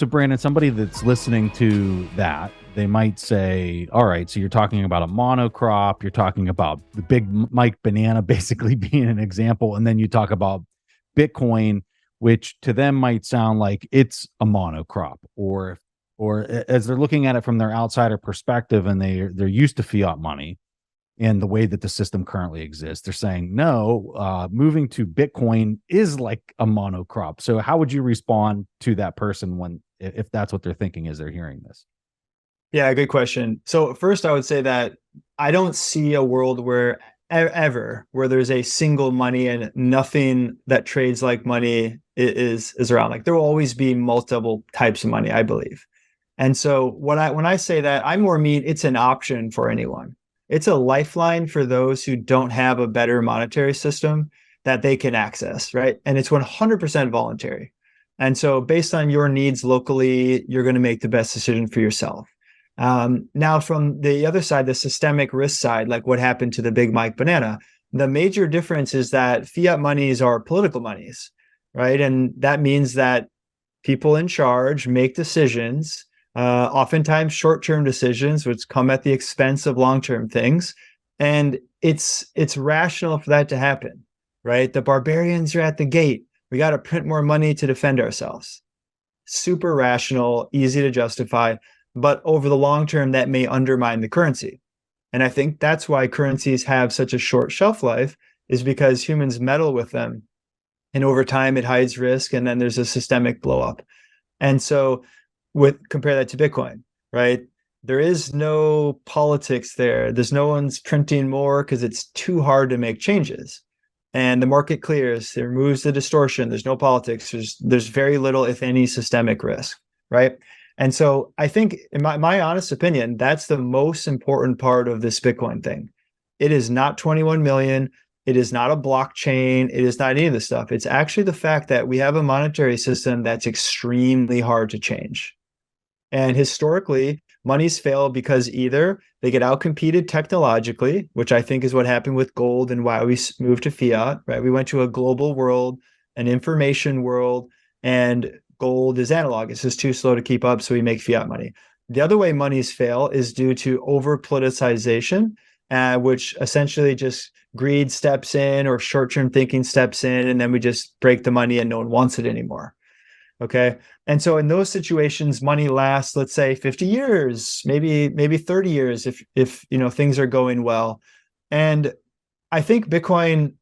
So Brandon, somebody that's listening to that, they might say, all right, so you're talking about a monocrop, you're talking about the big Mike banana basically being an example, and then you talk about Bitcoin, which to them might sound like it's a monocrop, or as they're looking at it from their outsider perspective, and they're used to fiat money and the way that the system currently exists, they're saying no, moving to Bitcoin is like a monocrop. So how would you respond to that person when, if that's what they're thinking as they're hearing this? Yeah, good question. So first, I would say that I don't see a world where ever where there's a single money and nothing that trades like money is around. Like there will always be multiple types of money, I believe. And so when I say that, I more mean it's an option for anyone. It's a lifeline for those who don't have a better monetary system that they can access, right? And it's 100% voluntary. And so based on your needs locally, you're going to make the best decision for yourself. Now, from the other side, the systemic risk side, like what happened to the Big Mike banana, the major difference is that fiat monies are political monies, right? And that means that people in charge make decisions, oftentimes short-term decisions, which come at the expense of long-term things. And it's rational for that to happen, right? The barbarians are at the gate. We got to print more money to defend ourselves. Super rational, easy to justify. But over the long term, that may undermine the currency. And I think that's why currencies have such a short shelf life, is because humans meddle with them. And over time, it hides risk, and then there's a systemic blow up. And so compare that to Bitcoin, right? There is no politics there. There's no one's printing more because it's too hard to make changes. And the market clears, it removes the distortion. There's no politics. There's very little, if any, systemic risk, right? And so I think, in my honest opinion, that's the most important part of this Bitcoin thing. It is not 21 million. It is not a blockchain. It is not any of this stuff. It's actually the fact that we have a monetary system that's extremely hard to change. And historically, monies fail because either they get outcompeted technologically, which I think is what happened with gold and why we moved to fiat, right? We went to a global world, an information world, and gold is analog. It's just too slow to keep up, so we make fiat money. The other way monies fail is due to over politicization, which essentially just greed steps in or short-term thinking steps in, and then we just break the money and no one wants it anymore. Okay. And so in those situations, money lasts, let's say 50 years, maybe 30 years if things are going well. And I think Bitcoin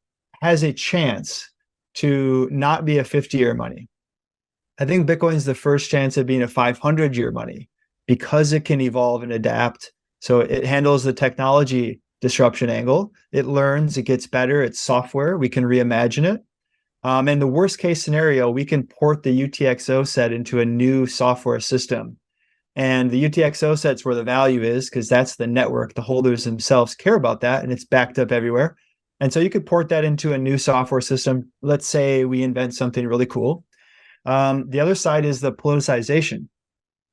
has a chance to not be a 50-year money. I think Bitcoin's the first chance of being a 500-year money because it can evolve and adapt. So it handles the technology disruption angle. It learns, it gets better. It's software. We can reimagine it. And the worst case scenario, we can port the UTXO set into a new software system. And the UTXO set's where the value is, because that's the network. The holders themselves care about that, and it's backed up everywhere. And so you could port that into a new software system. Let's say we invent something really cool. The other side is the politicization.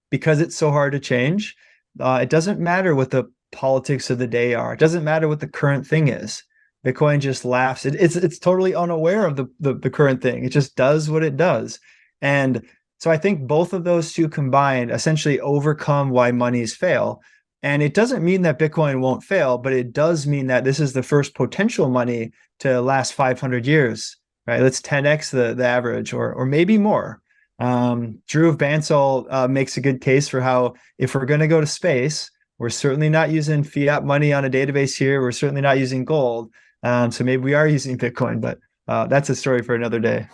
Because it's so hard to change, it doesn't matter what the politics of the day are. It doesn't matter what the current thing is. Bitcoin just laughs. It's totally unaware of the current thing. It just does what it does. And so I think both of those two combined essentially overcome why monies fail. And it doesn't mean that Bitcoin won't fail, but it does mean that this is the first potential money to last 500 years, right? Let's 10x the average or maybe more. Drew of Bansal makes a good case for how if we're going to go to space, we're certainly not using fiat money on a database here. We're certainly not using gold. So maybe we are using Bitcoin, but that's a story for another day.